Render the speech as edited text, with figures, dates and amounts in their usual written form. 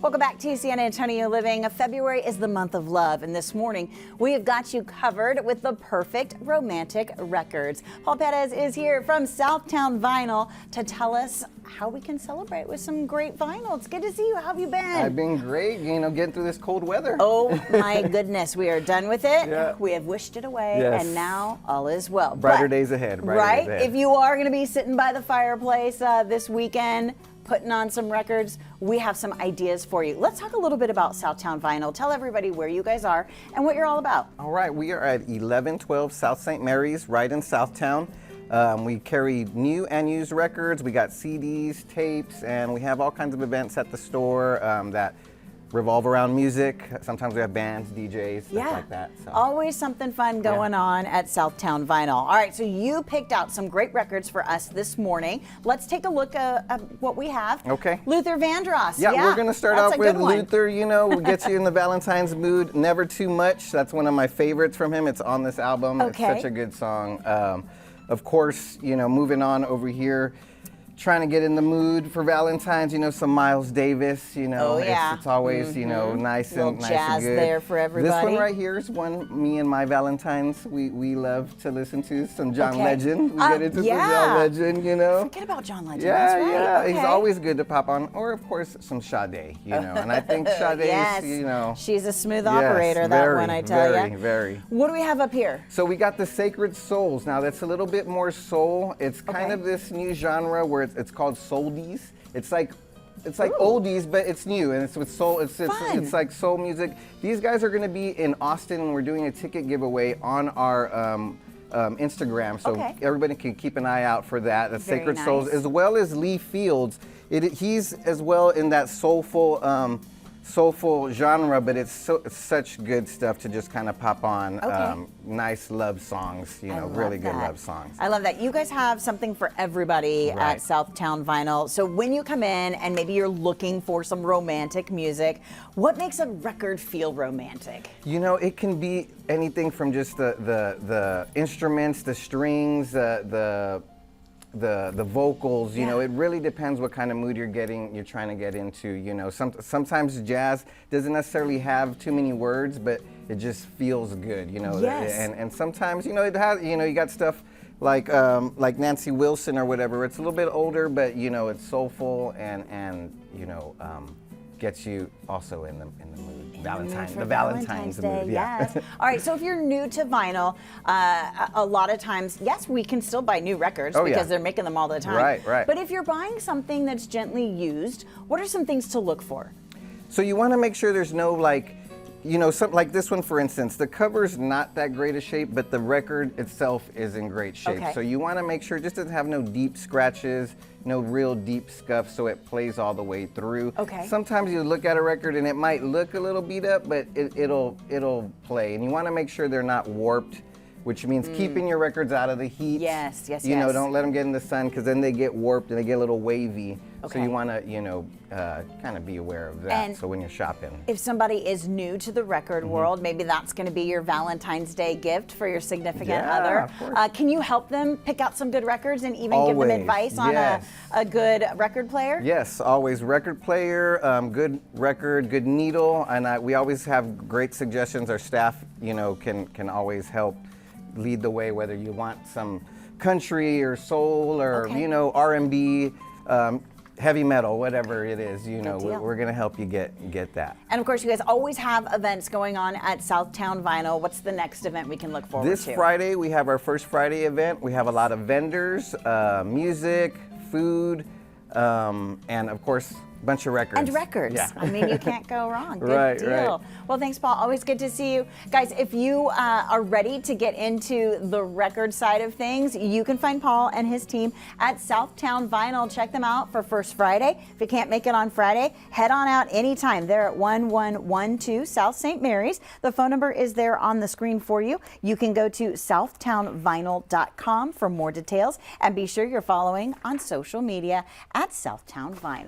Welcome back to San Antonio Living. February is the month of love, and this morning we have got you covered with the perfect romantic records. Paul Perez is here from Southtown Vinyl to tell us how we can celebrate with some great vinyl. It's good to see you. How have you been? I've been great, getting through this cold weather. Oh my goodness, we are done with it. Yeah. We have wished it away, Yes. and now all is well. Brighter days ahead. Right? Days ahead. If you are going to be sitting by the fireplace this weekend, putting on some records, we have some ideas for you. Let's talk a little bit about Southtown Vinyl. Tell everybody where you guys are and what you're all about. All right, we are at 1112 South St. Mary's, right in Southtown. We carry new and used records. We got CDs, tapes, and we have all kinds of events at the store that revolve around music. Sometimes we have bands, DJs, stuff like that. So. Always something fun going on at Southtown Vinyl. All right, so you picked out some great records for us this morning. Let's take a look at what we have. Okay. Luther Vandross. Yeah, we're going to start That's out a with good one. Luther, we'll get you in the Valentine's mood. Never Too Much. That's one of my favorites from him. It's on this album. Okay. It's such a good song. Of course, moving on over here, trying to get in the mood for Valentine's, some Miles Davis, Oh, yeah. it's always, nice and jazz good. there for everybody. This one right here is one me and my Valentine's we love to listen to. Some John Legend. We get into some John Legend, Forget about John Legend. Yeah, That's right. yeah. Okay. He's always good to pop on. Or of course some Sade, And I think Sade's, yes. She's a smooth operator, that one, I tell you. Very. What do we have up here? So we got the Sacred Souls. Now that's a little bit more soul. It's kind of this new genre where it's called souldies. It's like oldies, but it's new, and it's with soul. It's like soul music. These guys are going to be in Austin, and we're doing a ticket giveaway on our Instagram, so everybody can keep an eye out for that. The Very Sacred nice. Souls, as well as Lee Fields. He's as well in that soulful genre, but it's such good stuff to just kind of pop on. Nice love songs, really good love songs. I love that. You guys have something for everybody at Southtown Vinyl. So when you come in and maybe you're looking for some romantic music, what makes a record feel romantic? It can be anything from just the instruments, the strings, the vocals, it really depends what kind of mood you're trying to get into. Sometimes jazz doesn't necessarily have too many words, but it just feels good, Yes. And sometimes, it has, you got stuff like Nancy Wilson or whatever. It's a little bit older, but it's soulful and gets you also in the mood. The Valentine's Day, mood. yes. All right, so if you're new to vinyl, a lot of times, yes, we can still buy new records because they're making them all the time. Right. But if you're buying something that's gently used, what are some things to look for? So you want to make sure there's no something like this one, for instance, the cover's not that great a shape, but the record itself is in great shape. So you want to make sure it just doesn't have no deep scratches, no real deep scuff, so it plays all the way through. Sometimes you look at a record and it might look a little beat up, but it'll play. And you want to make sure they're not warped, which means keeping your records out of the heat. Yes. Don't let them get in the sun, because then they get warped and they get a little wavy. So you want to, kind of be aware of that. And so when you're shopping. If somebody is new to the record world, maybe that's going to be your Valentine's Day gift for your significant other. Of course. Can you help them pick out some good records and even give them advice on a good record player? Yes, always record player, good record, good needle, and we always have great suggestions. Our staff, can always help lead the way, whether you want some country or soul or R&B, heavy metal, whatever it is, we're going to help you get that. And of course, you guys always have events going on at Southtown Vinyl. What's the next event we can look forward to? This Friday, we have our first Friday event. We have a lot of vendors, music, food, and of course, a bunch of records. And records. Yeah. I mean, you can't go wrong. Good deal. Right. Well, thanks, Paul. Always good to see you. Guys, if you are ready to get into the record side of things, you can find Paul and his team at Southtown Vinyl. Check them out for First Friday. If you can't make it on Friday, head on out anytime. They're at 1112 South St. Mary's. The phone number is there on the screen for you. You can go to southtownvinyl.com for more details, and be sure you're following on social media at Southtown Vinyl.